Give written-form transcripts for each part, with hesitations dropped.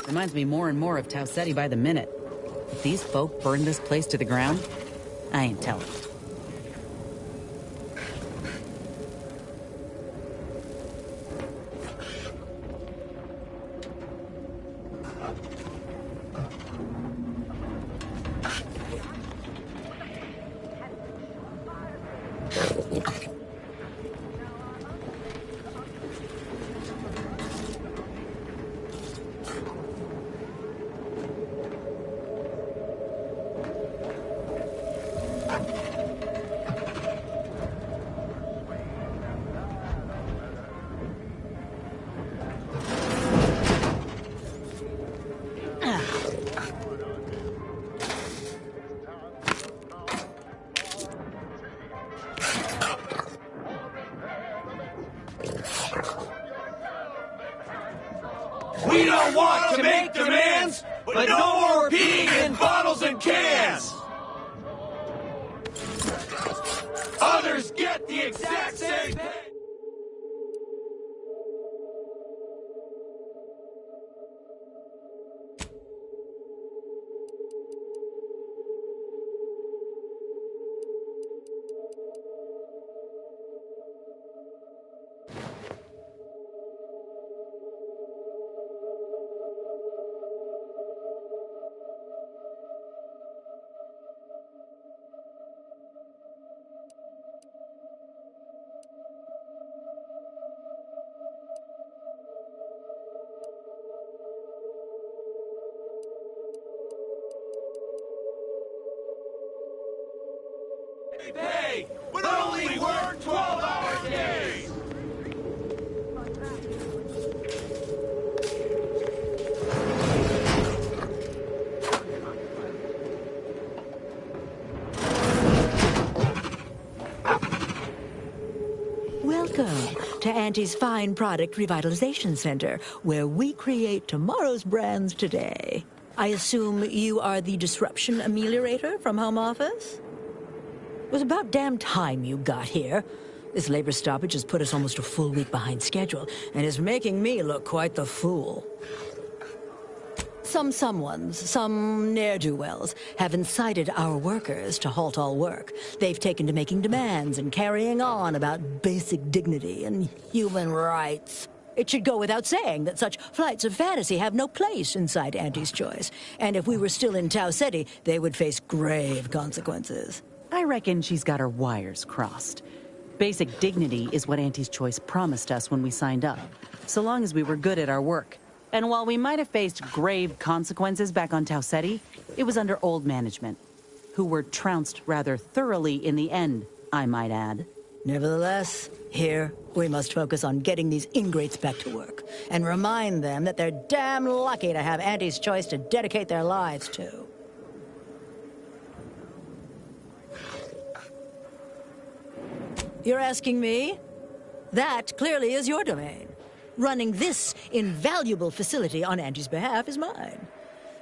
Reminds me more and more of Tau Ceti by the minute. If these folk burned this place to the ground, I ain't telling. We don't want to make demands, but no more peeing in bottles and cans! Others get the exact same pay! Pay, but only work 12-hour days! Welcome to Auntie's Fine Product Revitalization Center, where we create tomorrow's brands today. I assume you are the disruption ameliorator from home office? It was about damn time you got here. This labor stoppage has put us almost a full week behind schedule and is making me look quite the fool. Some ne'er-do-wells, have incited our workers to halt all work. They've taken to making demands and carrying on about basic dignity and human rights. It should go without saying that such flights of fantasy have no place inside Auntie's Choice. And if we were still in Tau Ceti, they would face grave consequences. I reckon she's got her wires crossed. Basic dignity is what Auntie's Choice promised us when we signed up, so long as we were good at our work. And while we might have faced grave consequences back on Tau Ceti, it was under old management, who were trounced rather thoroughly in the end, I might add. Nevertheless, here, we must focus on getting these ingrates back to work, and remind them that they're damn lucky to have Auntie's Choice to dedicate their lives to. You're asking me? That clearly is your domain. Running this invaluable facility on Auntie's behalf is mine.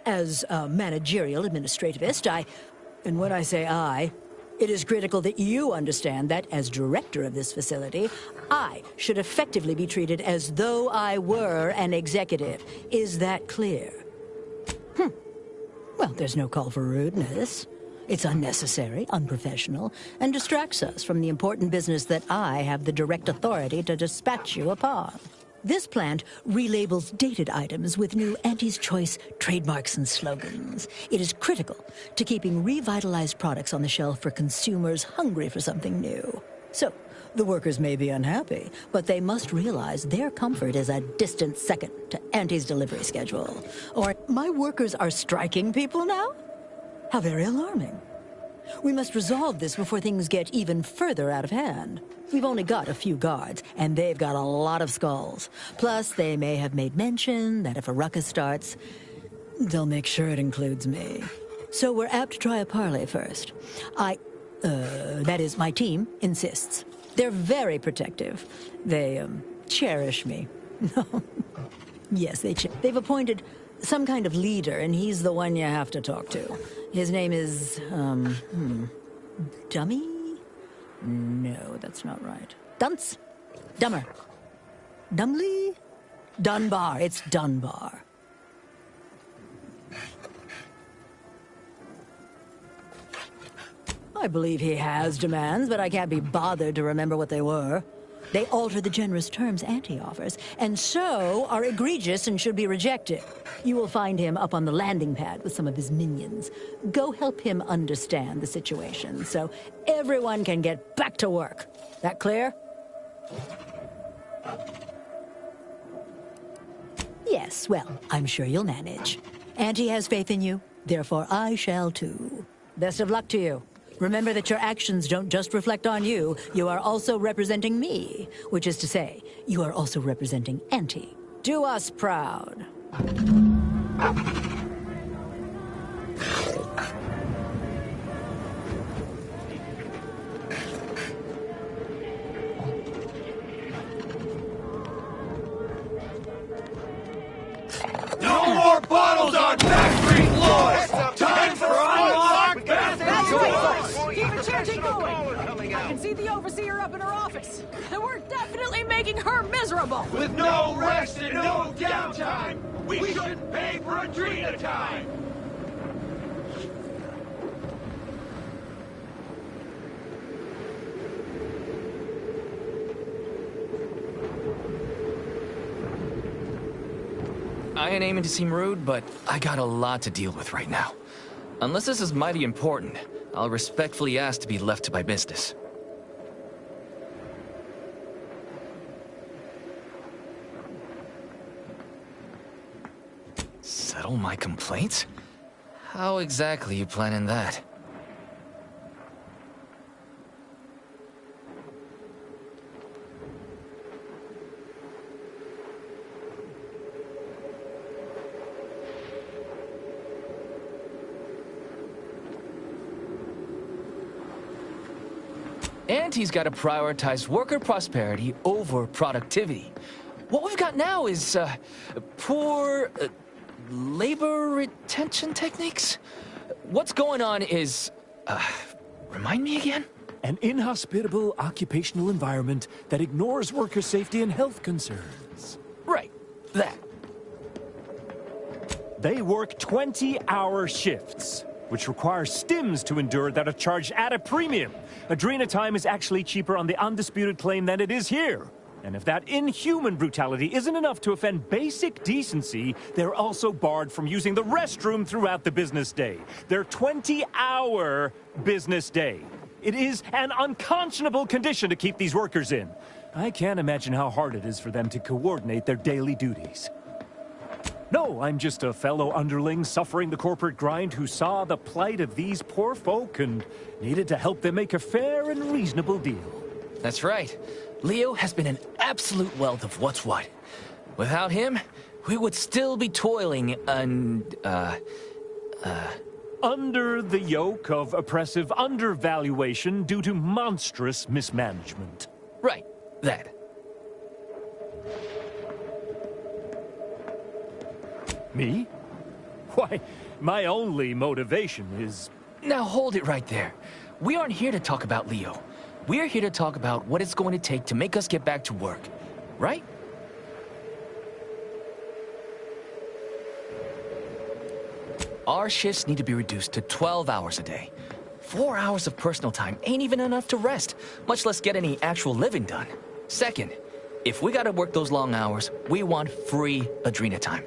As a managerial administrativist, and when I say I, it is critical that you understand that as director of this facility, I should effectively be treated as though I were an executive. Is that clear? Well, there's no call for rudeness. It's unnecessary, unprofessional, and distracts us from the important business that I have the direct authority to dispatch you upon. This plant relabels dated items with new Auntie's Choice trademarks and slogans. It is critical to keeping revitalized products on the shelf for consumers hungry for something new. So, the workers may be unhappy, but they must realize their comfort is a distant second to Auntie's delivery schedule. Or, my workers are striking people now? How very alarming. We must resolve this before things get even further out of hand. We've only got a few guards, and they've got a lot of skulls. Plus, they may have made mention that if a ruckus starts, they'll make sure it includes me. So we're apt to try a parley first. That is, my team insists. They're very protective. They, cherish me. Yes, they've appointed some kind of leader, and he's the one you have to talk to. His name is, Dummy? No, that's not right. Dunce? Dummer. Dumley? Dunbar. It's Dunbar. I believe he has demands, but I can't be bothered to remember what they were. They alter the generous terms Auntie offers, and so are egregious and should be rejected. You will find him up on the landing pad with some of his minions. Go help him understand the situation so everyone can get back to work. That clear? Yes, well, I'm sure you'll manage. Auntie has faith in you, therefore I shall too. Best of luck to you. Remember that your actions don't just reflect on you, you are also representing me. Which is to say, you are also representing Auntie. Do us proud. No more bottles on factory floors! Time for unlocked bathroom Keep it chanting going. I can see the overseer up in her office. And we're definitely making her miserable. with no rest and no downtime! We shouldn't pay for Adrena time! I ain't aiming to seem rude, but I got a lot to deal with right now. Unless this is mighty important, I'll respectfully ask to be left to my business. Settle my complaints? How exactly you planning that? Auntie's got to prioritize worker prosperity over productivity. What we've got now is, poor, labor retention techniques? What's going on is, remind me again? An inhospitable occupational environment that ignores worker safety and health concerns. Right, that. They work 20-hour shifts, which requires stims to endure that are charged at a premium. Adrena time is actually cheaper on the undisputed claim than it is here. And if that inhuman brutality isn't enough to offend basic decency, they're also barred from using the restroom throughout the business day. Their 20-hour business day. It is an unconscionable condition to keep these workers in. I can't imagine how hard it is for them to coordinate their daily duties. No, I'm just a fellow underling suffering the corporate grind who saw the plight of these poor folk and needed to help them make a fair and reasonable deal. That's right. Leo has been an absolute wealth of what's what. Without him, we would still be toiling under the yoke of oppressive undervaluation due to monstrous mismanagement. Right, that. Me? Why, my only motivation is... Now hold it right there. We aren't here to talk about Leo. We're here to talk about what it's going to take to make us get back to work. Right? Our shifts need to be reduced to 12 hours a day. 4 hours of personal time ain't even enough to rest, much less get any actual living done. Second, if we gotta work those long hours, we want free Adrena time.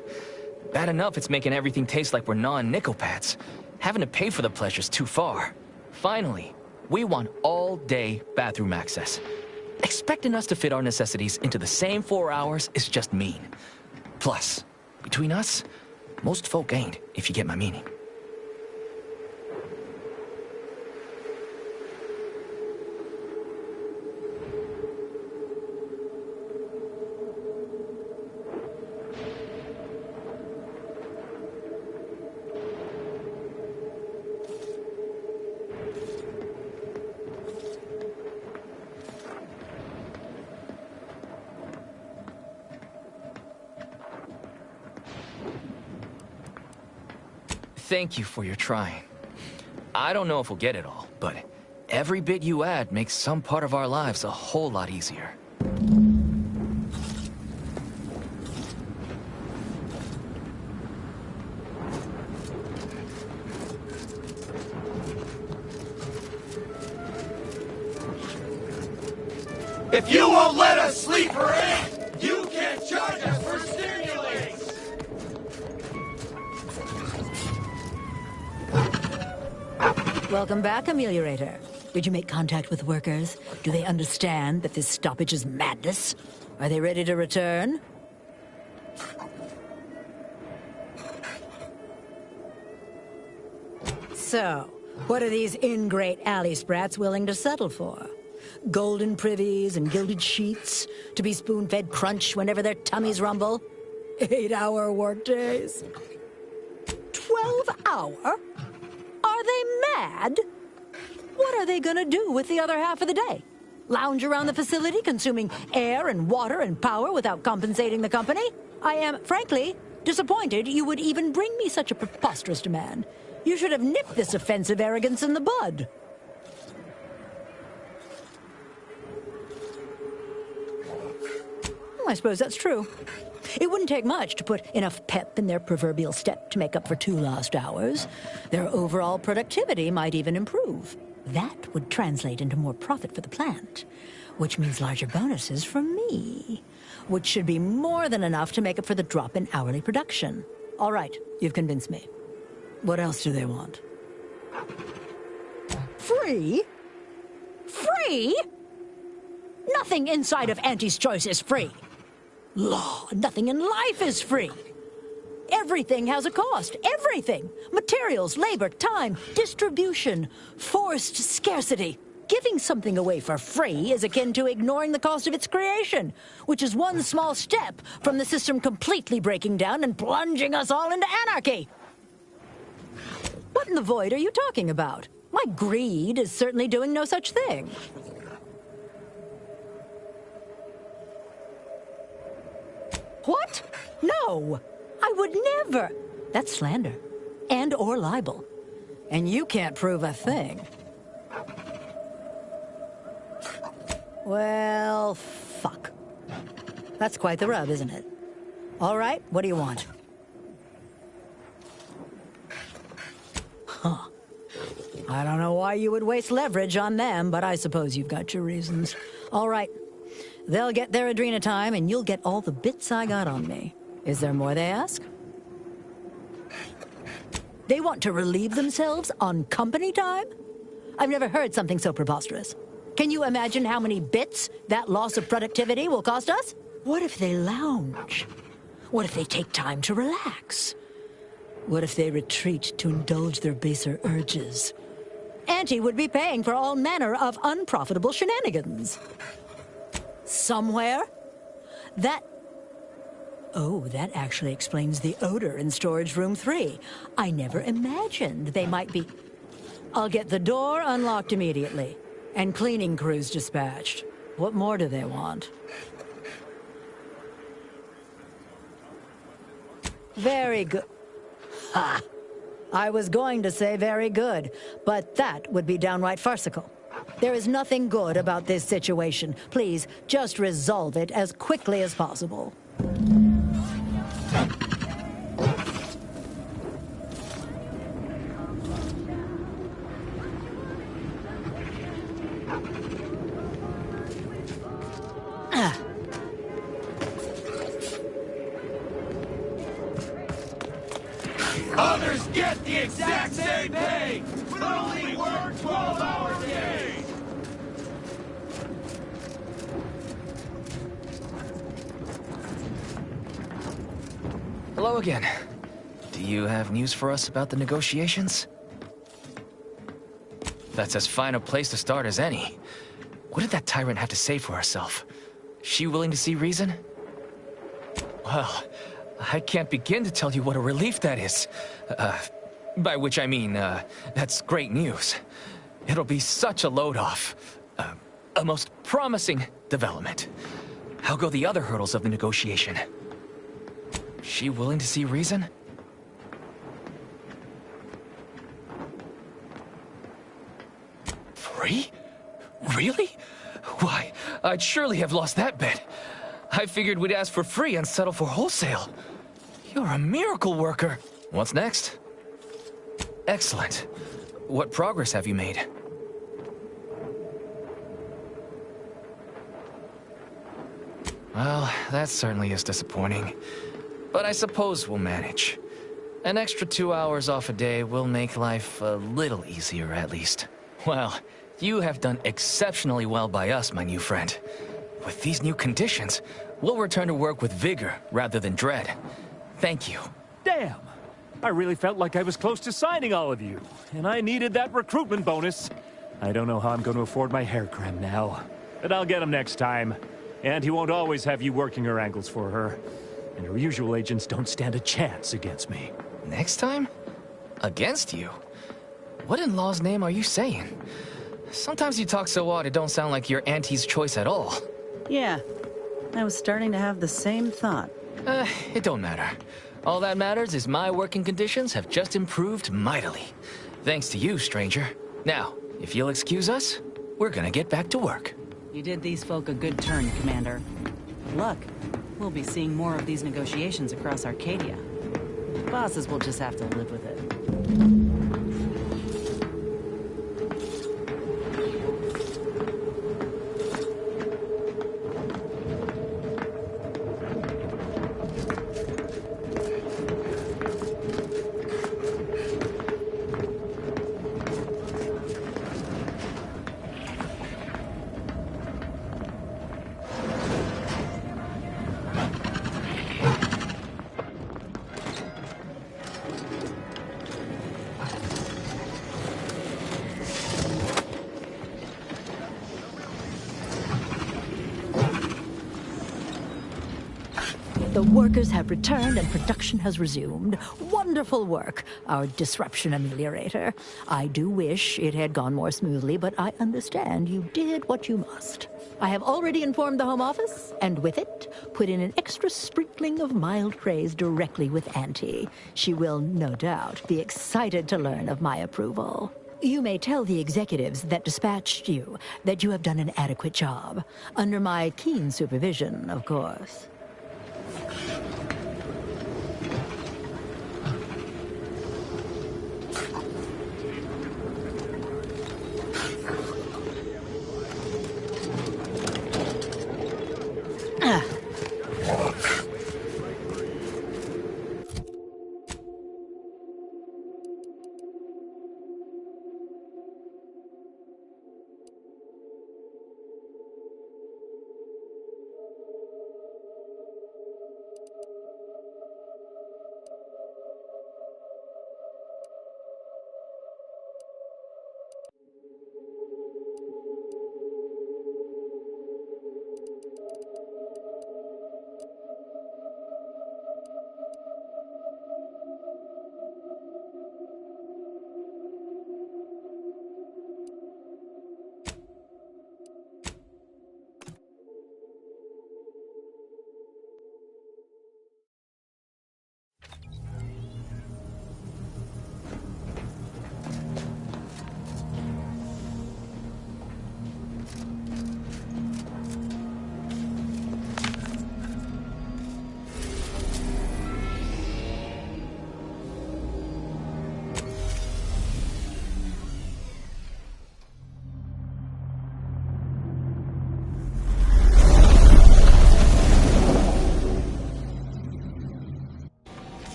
Bad enough it's making everything taste like we're gnawing nickel pads. Having to pay for the pleasure's too far. Finally, we want all-day bathroom access. Expecting us to fit our necessities into the same 4 hours is just mean. Plus, between us, most folk ain't, if you get my meaning. Thank you for your trying. I don't know if we'll get it all, but every bit you add makes some part of our lives a whole lot easier. If you won't let us sleep or eat, you can't charge us for stimulants! Welcome back, Ameliorator. Did you make contact with workers? Do they understand that this stoppage is madness? Are they ready to return? So, what are these ingrate alley sprats willing to settle for? Golden privies and gilded sheets? To be spoon-fed crunch whenever their tummies rumble? 8-hour workdays? 12-hour? Are they mad? What are they gonna do with the other half of the day? Lounge around the facility, consuming air and water and power without compensating the company? I am, frankly, disappointed you would even bring me such a preposterous demand. You should have nipped this offensive arrogance in the bud. I suppose that's true. It wouldn't take much to put enough pep in their proverbial step to make up for 2 lost hours. Their overall productivity might even improve. That would translate into more profit for the plant, which means larger bonuses for me, which should be more than enough to make up for the drop in hourly production. All right, you've convinced me. What else do they want? Free? Free? Nothing inside of Auntie's Choice is free. Law, nothing in life is free. Everything has a cost. Everything. Materials, labor, time, distribution, forced scarcity. Giving something away for free is akin to ignoring the cost of its creation, which is one small step from the system completely breaking down and plunging us all into anarchy. What in the void are you talking about? My greed is certainly doing no such thing. What? No! I would never! That's slander. And or libel. And you can't prove a thing. Well, fuck. That's quite the rub, isn't it? All right, what do you want? Huh. I don't know why you would waste leverage on them, but I suppose you've got your reasons. All right. They'll get their Adrena time, and you'll get all the bits I got on me. Is there more they ask? They want to relieve themselves on company time? I've never heard something so preposterous. Can you imagine how many bits that loss of productivity will cost us? What if they lounge? What if they take time to relax? What if they retreat to indulge their baser urges? Auntie would be paying for all manner of unprofitable shenanigans. Somewhere? Oh, that actually explains the odor in storage room 3. I never imagined they might be... I'll get the door unlocked immediately, and cleaning crews dispatched. What more do they want? Very good. Ha! I was going to say very good, but that would be downright farcical. There is nothing good about this situation. Please, just resolve it as quickly as possible. Others get the exact same pay, but only work 12-hour days! Hello again. Do you have news for us about the negotiations? That's as fine a place to start as any. What did that tyrant have to say for herself? She willing to see reason? Well, I can't begin to tell you what a relief that is. By which I mean, that's great news. It'll be such a load off. A most promising development. How go the other hurdles of the negotiation? She willing to see reason? Free? Really? Why, I'd surely have lost that bet. I figured we'd ask for free and settle for wholesale. You're a miracle worker. What's next? Excellent. What progress have you made? Well, that certainly is disappointing. But I suppose we'll manage. An extra 2 hours off a day will make life a little easier, at least. Well, you have done exceptionally well by us, my new friend. With these new conditions, we'll return to work with vigor rather than dread. Thank you. Damn! I really felt like I was close to signing all of you, and I needed that recruitment bonus. I don't know how I'm going to afford my hair creme now, but I'll get him next time. And he won't always have you working her ankles for her. And her usual agents don't stand a chance against me. Next time? Against you? What in law's name are you saying? Sometimes you talk so odd it don't sound like you're Auntie's choice at all. Yeah, I was starting to have the same thought. It don't matter. All that matters is my working conditions have just improved mightily. Thanks to you, stranger. Now, if you'll excuse us, we're gonna get back to work. You did these folk a good turn, Commander. Luck. We'll be seeing more of these negotiations across Arcadia. Bosses will just have to live with it. The workers have returned and production has resumed. Wonderful work, our disruption ameliorator. I do wish it had gone more smoothly, but I understand you did what you must. I have already informed the Home Office, and with it, put in an extra sprinkling of mild praise directly with Auntie. She will, no doubt, be excited to learn of my approval. You may tell the executives that dispatched you that you have done an adequate job. Under my keen supervision, of course.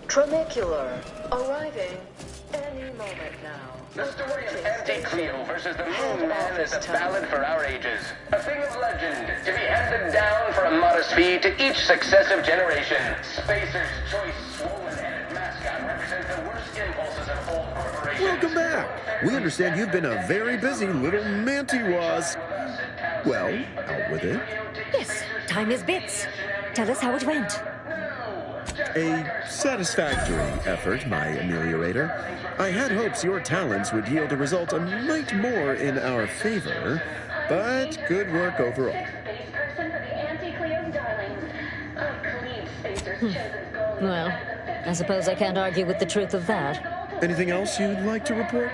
Tramicular, arriving any moment now. The story of Anti-Cleo versus the Moon Man is a ballad for our ages. A thing of legend, to be handed down for a modest fee to each successive generation. Spacer's choice swollen-headed mascot represents the worst impulses of old corporations. Welcome back. We understand you've been a very busy little manty-wasp. Well, out with it. Yes, time is bits. Tell us how it went. A satisfactory effort, my ameliorator. I had hopes your talents would yield a result a mite more in our favor, but good work overall. Well, I suppose I can't argue with the truth of that. Anything else you'd like to report?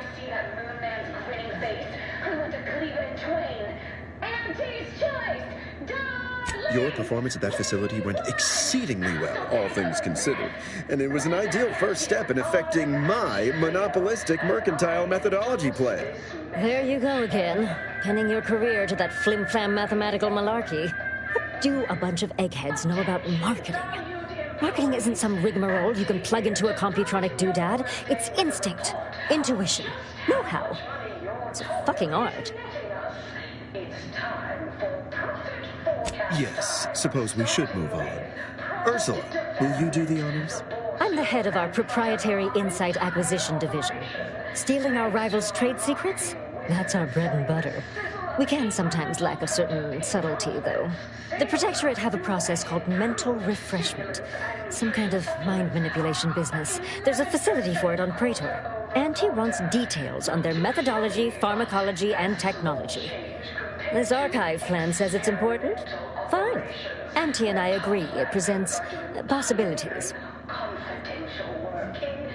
Your performance at that facility went exceedingly well, all things considered. And it was an ideal first step in effecting my monopolistic mercantile methodology plan. There you go again, pinning your career to that flim-flam mathematical malarkey. What do a bunch of eggheads know about marketing? Marketing isn't some rigmarole you can plug into a computronic doodad. It's instinct, intuition, know-how. It's a fucking art. Yes, suppose we should move on. Ursula, will you do the honors? I'm the head of our proprietary insight acquisition division. Stealing our rivals' trade secrets? That's our bread and butter. We can sometimes lack a certain subtlety, though. The Protectorate have a process called mental refreshment. Some kind of mind manipulation business. There's a facility for it on Praetor. Auntie wants details on their methodology, pharmacology, and technology. This archive plan says it's important. Fine. Auntie and I agree it presents possibilities. Confidential working.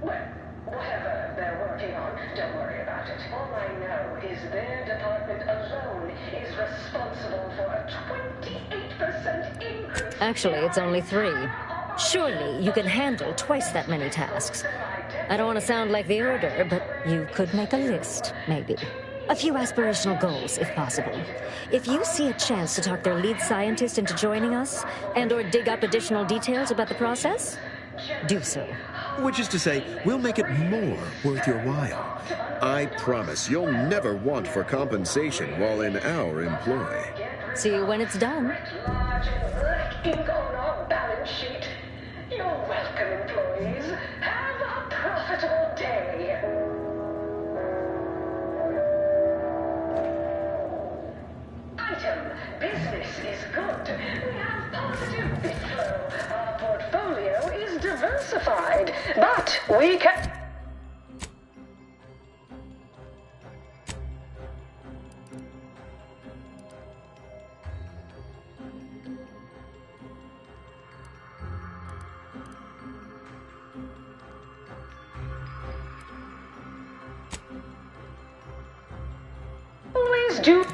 Well, whatever they're working on, don't worry about it. All I know is their department alone is responsible for a 28% increase. Actually, it's only 3. Surely you can handle twice that many tasks. I don't want to sound like the Order, but you could make a list, maybe. A few aspirational goals, if possible. If you see a chance to talk their lead scientist into joining us, and/or dig up additional details about the process, do so. Which is to say, we'll make it more worth your while. I promise you'll never want for compensation while in our employ. See you when it's done. Large and black ink on our balance sheet. You're welcome, employees. Have a profitable day. Item, business is good. We have positive bit flow. Our portfolio is diversified, but we can... always do...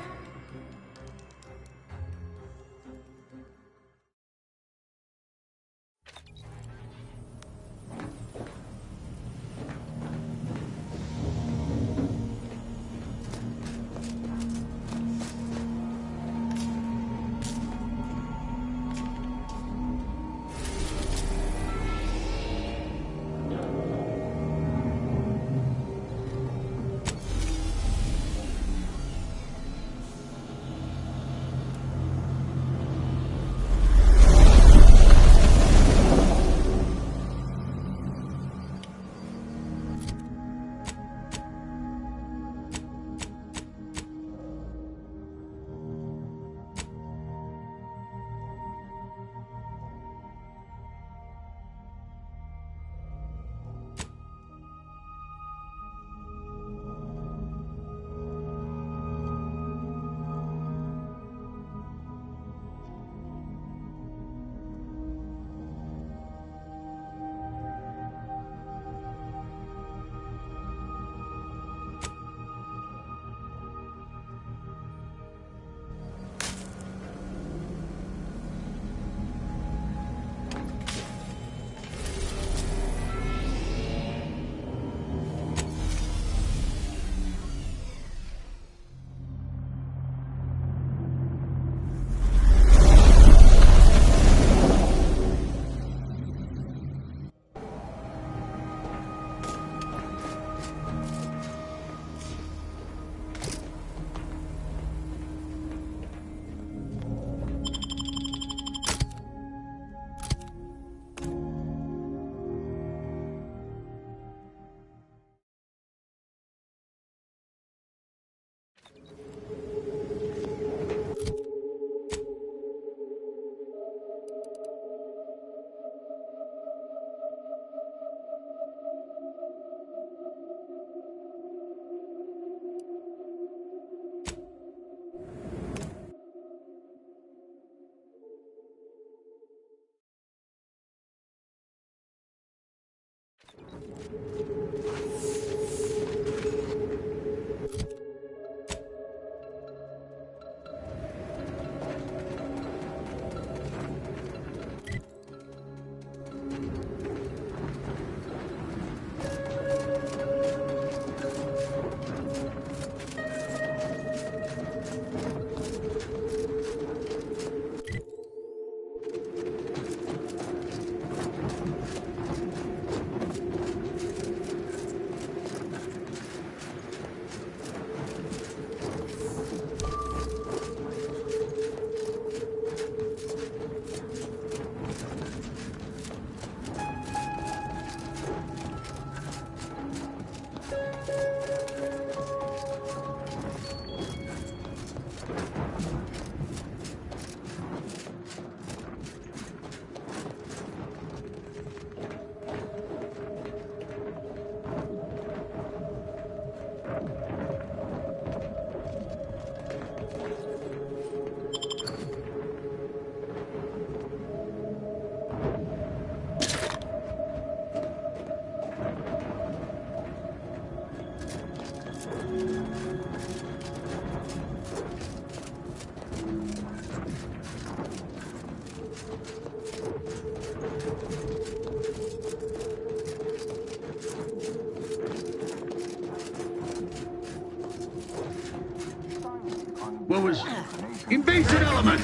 What was... Invasive element!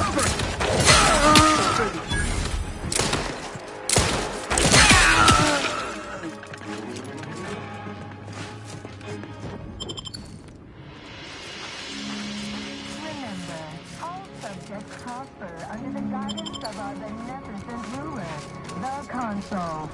Prosper under the guidance of our beneficent ruler, the Consul.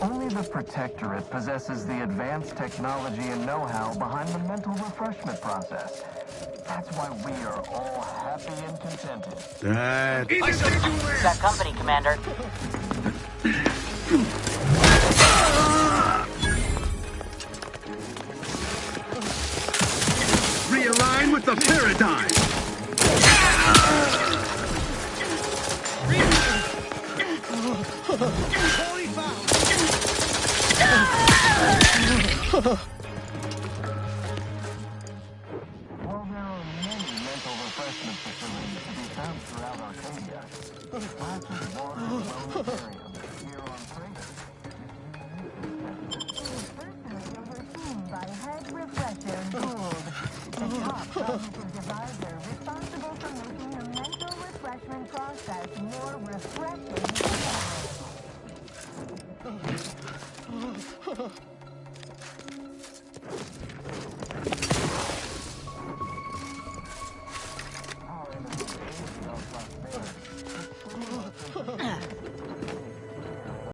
Only the Protectorate possesses the advanced technology and know-how behind the mental refreshment process. That's why we are all happy and contented. Got company, Commander. Realign with the paradigm! While there are many mental refreshment facilities to be found throughout Arcadia, Splash's water planetarium here on Prager. Personally overseen by Head Refresher Gould, the top cognitive divisor responsible for making the mental refreshment process more refreshing than ever.